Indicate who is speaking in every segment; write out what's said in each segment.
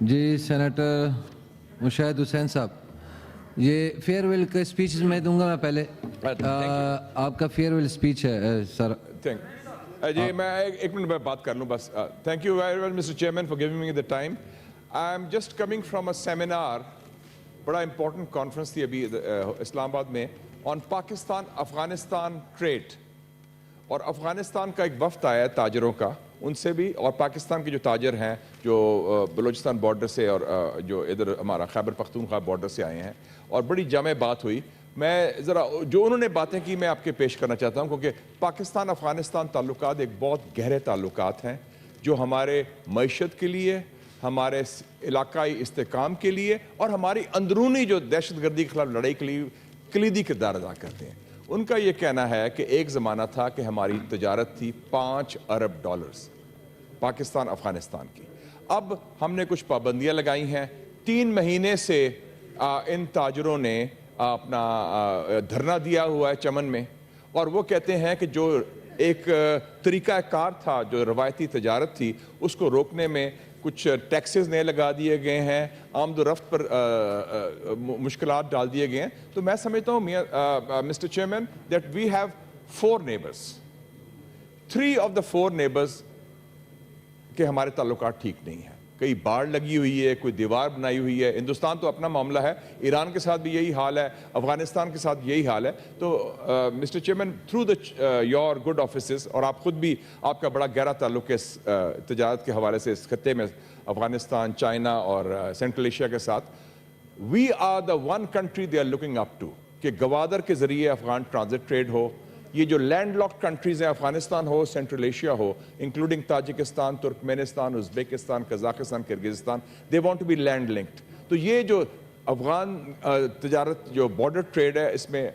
Speaker 1: جی senator Mushahid حسین صاحب، یہ fair well کا اسپیچ میں دوں گا. میں پہلے آپ کا فیئر ویل اسپیچ ہے سر.
Speaker 2: جی میں ایک منٹ میں بات کر لوں بس. Thank you very well mister chairman for giving me the time. I am just coming from a seminar, بڑا امپورٹنٹ کانفرنس تھی ابھی اسلام آباد میں، آن پاکستان افغانستان ٹریڈ. اور افغانستان کا ایک وفد آیا ہے تاجروں کا، ان سے بھی، اور پاکستان کے جو تاجر ہیں جو بلوچستان بارڈر سے اور جو ادھر ہمارا خیبر پختونخوا بارڈر سے آئے ہیں، اور بڑی جامع بات ہوئی. میں ذرا جو انہوں نے باتیں کی میں آپ کے پیش کرنا چاہتا ہوں، کیونکہ پاکستان افغانستان تعلقات ایک بہت گہرے تعلقات ہیں جو ہمارے معیشت کے لیے، ہمارے علاقائی استحکام کے لیے، اور ہماری اندرونی جو دہشت گردی کے خلاف لڑائی کے لیے کلیدی کردار ادا کرتے ہیں. ان کا یہ کہنا ہے کہ ایک زمانہ تھا کہ ہماری تجارت تھی 5 ارب ڈالرز پاکستان افغانستان کی. اب ہم نے کچھ پابندیاں لگائی ہیں. 3 مہینے سے ان تاجروں نے اپنا دھرنا دیا ہوا ہے چمن میں، اور وہ کہتے ہیں کہ جو ایک طریقہ کار تھا، جو روایتی تجارت تھی، اس کو روکنے میں کچھ ٹیکسز نئے لگا دیے گئے ہیں، آمد و رفت پر مشکلات ڈال دیے گئے ہیں. تو میں سمجھتا ہوں mister chairman that we have 4 neighbours. 3 of the 4 neighbours کے ہمارے تعلقات ٹھیک نہیں ہیں. کئی باڑ لگی ہوئی ہے، کوئی دیوار بنائی ہوئی ہے. ہندوستان تو اپنا معاملہ ہے، ایران کے ساتھ بھی یہی حال ہے، افغانستان کے ساتھ یہی حال ہے. تو mister chairman through the your good offices, اور آپ خود بھی، آپ کا بڑا گہرا تعلق ہے تجارت کے حوالے سے اس خطے میں افغانستان، چائنا اور سینٹرل ایشیا کے ساتھ. We are the one country they are looking up to کہ گوادر کے ذریعے افغان ٹرانزٹ ٹریڈ ہو. یہ جو لینڈ لاک کنٹریز ہیں، افغانستان ہو، سینٹرل ایشیا ہو، including Tajikistan, Turkmenistan, Uzbekistan, Kazakhstan, Kyrgyzstan, they want to be land linked. تو یہ جو افغان تجارت جو بارڈر ٹریڈ ہے، اس میں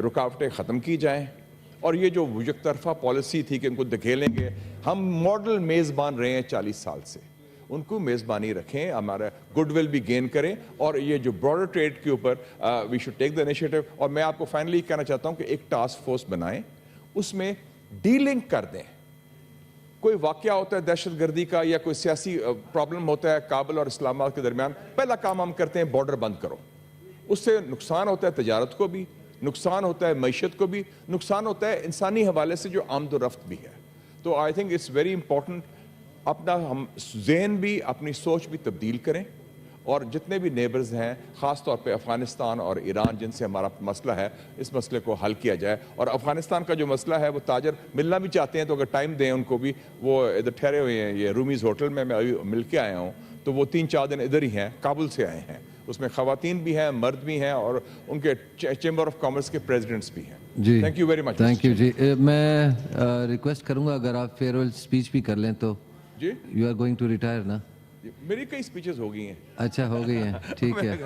Speaker 2: رکاوٹیں ختم کی جائیں، اور یہ جو یک طرفہ پالیسی تھی کہ ان کو دھکیلیں گے. ہم ماڈل میزبان رہے ہیں 40 سال سے، ان کو میزبانی رکھیں، ہمارا گڈ ول بھی گین کریں، اور یہ جو براڈر ٹریڈ کے اوپر we should take the initiative. اور میں آپ کو فائنلی کہنا چاہتا ہوں کہ ایک ٹاسک فورس بنائیں، اس میں ڈیلنگ کر دیں. کوئی واقعہ ہوتا ہے دہشت گردی کا یا کوئی سیاسی پرابلم ہوتا ہے کابل اور اسلام آباد کے درمیان، پہلا کام ہم کرتے ہیں بارڈر بند کرو. اس سے نقصان ہوتا ہے تجارت کو بھی، نقصان ہوتا ہے معیشت کو بھی، نقصان ہوتا ہے انسانی حوالے سے جو آمد و رفت بھی ہے. تو I think it's very important اپنا ہم ذہن بھی، اپنی سوچ بھی تبدیل کریں، اور جتنے بھی نیبرز ہیں، خاص طور پہ افغانستان اور ایران جن سے ہمارا مسئلہ ہے، اس مسئلے کو حل کیا جائے. اور افغانستان کا جو مسئلہ ہے، وہ تاجر ملنا بھی چاہتے ہیں تو اگر ٹائم دیں ان کو بھی. وہ ادھر ٹھہرے ہوئے ہیں یہ رومیز ہوٹل میں ابھی مل کے آیا ہوں، تو وہ 3-4 دن ادھر ہی ہیں، کابل سے آئے ہیں. اس میں خواتین بھی ہیں، مرد بھی ہیں، اور ان کے چیمبر آف کامرس کے پریزیڈنٹس بھی ہیں.
Speaker 1: جی
Speaker 2: thank you very much.
Speaker 1: Thank you. جی میں ریکویسٹ کروں گا اگر آپ فیئر ویل اسپیچ بھی کر لیں تو.
Speaker 2: جی
Speaker 1: you are going to retire نا؟
Speaker 2: میری کئی اسپیچز ہو گئی ہیں.
Speaker 1: اچھا ہو گئی ہیں، ٹھیک ہے.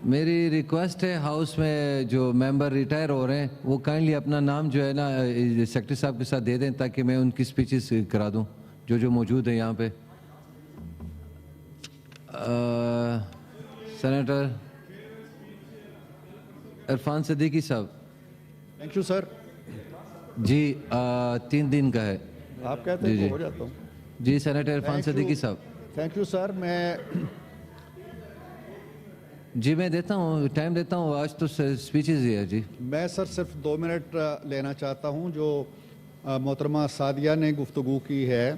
Speaker 1: میری ریکویسٹ ہے ہاؤس میں جو ممبر ریٹائر ہو رہے ہیں وہ کائنڈلی اپنا نام جو ہے نا سیکرٹری صاحب کے ساتھ دے دیں تاکہ میں ان کی اسپیچز کرا دوں جو موجود ہیں یہاں پہ. سینیٹر عرفان صدیقی صاحب.
Speaker 3: Thank you sir.
Speaker 1: جی 3 دن کا ہے.
Speaker 3: آپ کہتے ہیں ہو جاتا ہوں.
Speaker 1: جی سینیٹر عرفان صدیقی صاحب.
Speaker 3: Thank you sir.
Speaker 1: میں دیتا ہوں، ٹائم دیتا ہوں. آج تو اسپیچز ہی ہے. جی
Speaker 3: میں سر صرف 2 منٹ لینا چاہتا ہوں. جو محترمہ سعدیہ نے گفتگو کی ہے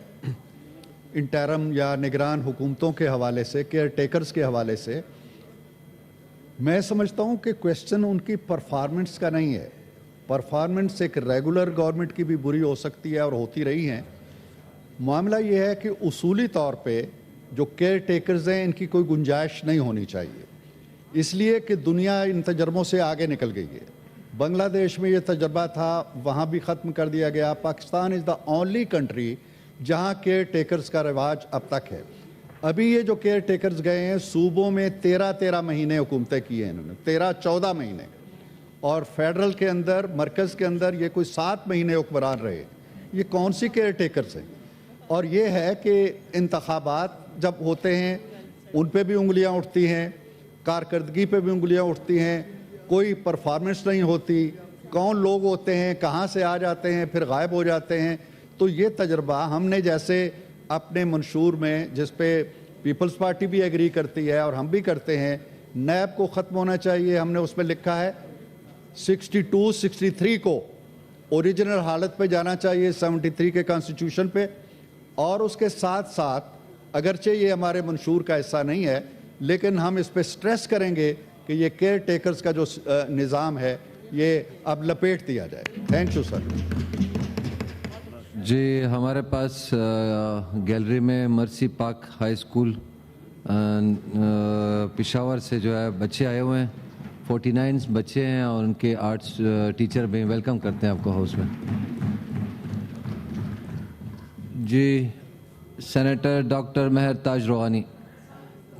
Speaker 3: انٹرم یا نگران حکومتوں کے حوالے سے، کیئر ٹیکرز کے حوالے سے، میں سمجھتا ہوں کہ کویسچن ان کی پرفارمنس کا نہیں ہے. پرفارمنس ایک ریگولر گورنمنٹ کی بھی بری ہو سکتی ہے اور ہوتی رہی ہیں. معاملہ یہ ہے کہ اصولی طور پہ جو کیئر ٹیکرز ہیں ان کی کوئی گنجائش نہیں ہونی چاہیے، اس لیے کہ دنیا ان تجربوں سے آگے نکل گئی ہے. بنگلہ دیش میں یہ تجربہ تھا، وہاں بھی ختم کر دیا گیا. پاکستان از دا اونلی کنٹری جہاں کیئر ٹیکرز کا رواج اب تک ہے. ابھی یہ جو کیئر ٹیکرز گئے ہیں صوبوں میں 13 مہینے حکومتیں کی ہیں انہوں نے، 14 مہینے، اور فیڈرل کے اندر، مرکز کے اندر یہ کوئی 7 مہینے حکمران رہے. یہ کون سی کیئر ٹیکرز ہیں؟ اور یہ ہے کہ انتخابات جب ہوتے ہیں ان پہ بھی انگلیاں اٹھتی ہیں، کارکردگی پہ بھی انگلیاں اٹھتی ہیں، کوئی پرفارمنس نہیں ہوتی، کون لوگ ہوتے ہیں، کہاں سے آ جاتے ہیں پھر غائب ہو جاتے ہیں. تو یہ تجربہ ہم نے جیسے اپنے منشور میں جس پہ پیپلز پارٹی بھی ایگری کرتی ہے اور ہم بھی کرتے ہیں، نیب کو ختم ہونا چاہیے. ہم نے اس میں لکھا ہے 62 63 کو اوریجنل حالت پہ جانا چاہیے 73 کے کانسٹیٹیوشن پہ. اور اس کے ساتھ ساتھ اگرچہ یہ ہمارے منشور کا حصہ نہیں ہے لیکن ہم اس پہ سٹریس کریں گے کہ یہ کیئر ٹیکرز کا جو نظام ہے یہ اب لپیٹ دیا جائے. Thank you sir.
Speaker 1: جی ہمارے پاس گیلری میں مرسی پاک ہائی اسکول پشاور سے جو ہے بچے آئے ہوئے ہیں. 49 بچے ہیں اور ان کے آرٹس ٹیچر بھی. ویلکم کرتے ہیں آپ کو ہاؤس میں. جی سینیٹر ڈاکٹر مہر تاج روحانی.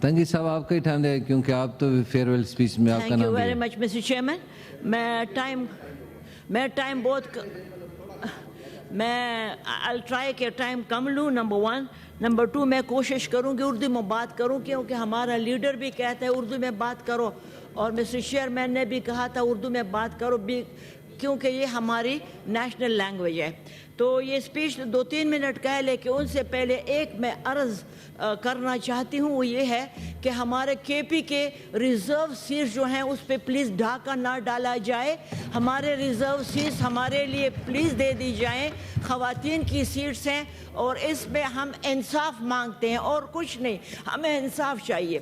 Speaker 1: تنگی صاحب آپ کا ہی ٹائم دے کیونکہ آپ تو فیئر ویل اسپیچ میں آپ کا
Speaker 4: تھینک یو
Speaker 1: نام
Speaker 4: ویری
Speaker 1: ہے.
Speaker 4: مچ مسٹر چیئرمین. میں ٹائم بہت میں I'll try کہ ٹائم کم لوں. نمبر 1. نمبر 2 میں کوشش کروں کہ اردو میں بات کروں کیونکہ ہمارا لیڈر بھی کہتا ہے اردو میں بات کرو اور مسٹر چیئرمین نے بھی کہا تھا اردو میں بات کرو کیونکہ یہ ہماری نیشنل لینگویج ہے. تو یہ اسپیچ 2-3 منٹ کا ہے لیکن ان سے پہلے ایک میں عرض کرنا چاہتی ہوں. وہ یہ ہے کہ ہمارے کے پی کے ریزرو سیٹس جو ہیں اس پہ پلیز ڈھاکہ نہ ڈالا جائے. ہمارے ریزرو سیٹس ہمارے لیے پلیز دے دی جائیں. خواتین کی سیٹس ہیں اور اس میں ہم انصاف مانگتے ہیں اور کچھ نہیں, ہمیں انصاف چاہیے.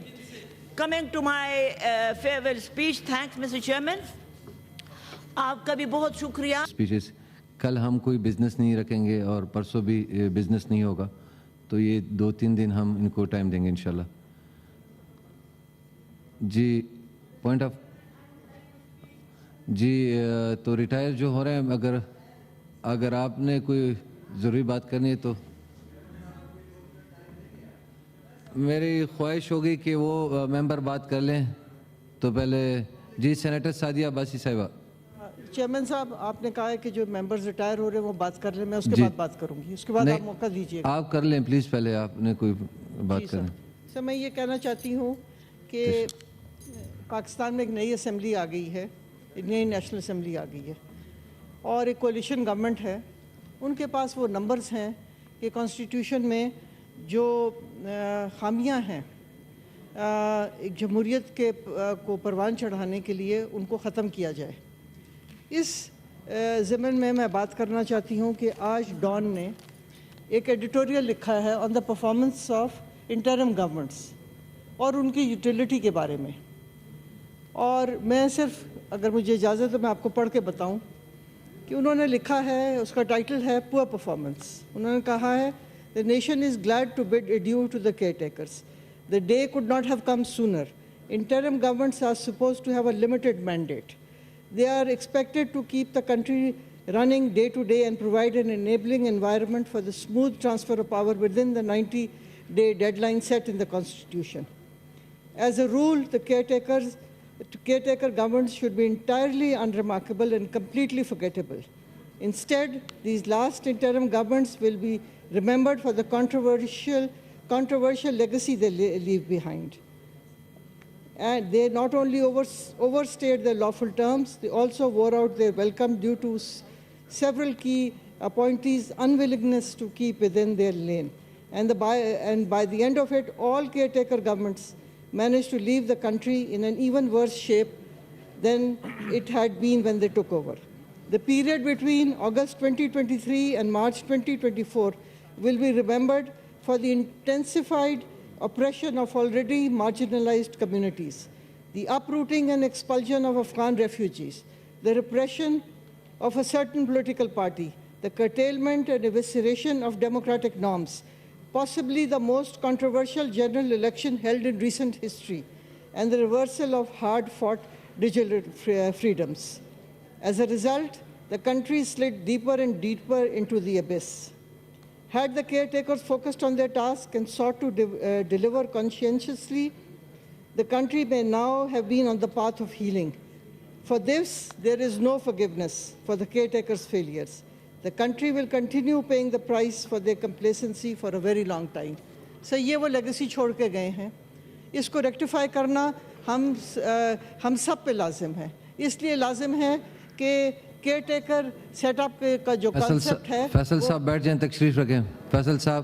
Speaker 4: Coming to my farewell speech. Thanks mister chairman. آپ کا بھی بہت شکریہ.
Speaker 1: اسپیچز کل ہم کوئی بزنس نہیں رکھیں گے اور پرسوں بھی بزنس نہیں ہوگا تو یہ 2-3 دن ہم ان کو ٹائم دیں گے انشاءاللہ. جی پوائنٹ آف جی تو ریٹائر جو ہو رہے ہیں اگر آپ نے کوئی ضروری بات کرنی ہے تو میری خواہش ہوگی کہ وہ ممبر بات کر لیں. تو پہلے جی سینیٹر سعدیہ عباسی صاحبہ.
Speaker 5: چیئرمین صاحب آپ نے کہا ہے کہ جو ممبرز ریٹائر ہو رہے ہیں وہ بات کر لیں. میں اس کے بعد بات کروں گی. اس کے بعد آپ موقع دیجیے.
Speaker 1: آپ کر لیں پلیز. پہلے آپ نے کوئی بات کریں.
Speaker 5: سر میں یہ کہنا چاہتی ہوں کہ پاکستان میں ایک نئی اسمبلی آ گئی ہے, نئی نیشنل اسمبلی آ گئی ہے اور ایک کولیشن گورنمنٹ ہے. ان کے پاس وہ نمبرز ہیں کہ کانسٹیٹیوشن میں جو خامیاں ہیں ایک جمہوریت کے کو پروان چڑھانے کے لیے ان کو ختم کیا جائے. اس ضمن میں بات کرنا چاہتی ہوں کہ آج ڈان نے ایک ایڈیٹوریل لکھا ہے on the performance of interim governments اور ان کی یوٹیلیٹی کے بارے میں. اور میں صرف اگر مجھے اجازت ہے میں آپ کو پڑھ کے بتاؤں کہ انہوں نے لکھا ہے, اس کا ٹائٹل ہے پور پرفارمنس. انہوں نے کہا ہے The nation is glad to bid adieu to the caretakers. The day could not have come sooner. Interim governments are supposed to have a limited mandate. They are expected to keep the country running day to day and provide an enabling environment for the smooth transfer of power within the 90-day deadline set in the Constitution. As a rule, the caretaker governments should be entirely unremarkable and completely forgettable. Instead, these last interim governments will be remembered for the controversial legacy they leave behind. And they not only overstayed their lawful terms, they also wore out their welcome due to several key appointees' unwillingness to keep within their lane. And by the end of it, all caretaker governments managed to leave the country in an even worse shape than it had been when they took over. The period between August 2023 and March 2024 will be remembered for the intensified oppression of already marginalized communities, the uprooting and expulsion of Afghan refugees, the repression of a certain political party, the curtailment and evisceration of democratic norms, possibly the most controversial general election held in recent history, and the reversal of hard-fought digital freedoms. As a result, the country slid deeper and deeper into the abyss. Had the caretakers focused on their task and sought to deliver conscientiously, the country may now have been on the path of healing. For this, there is no forgiveness for the caretakers' failures. The country will continue paying the price for their complacency for a very long time. So, یہ وہ legacy چھوڑ کے گئے ہیں. اس کو rectify کرنا ہم سب پہ لازم ہے. اس لیے لازم ہے کہ کیئر ٹیکر سیٹ اپ کا جو کانسیپٹ ہے.
Speaker 1: فیصل صاحب بیٹھ جائیں, تشریف رکھیں. فیصل صاحب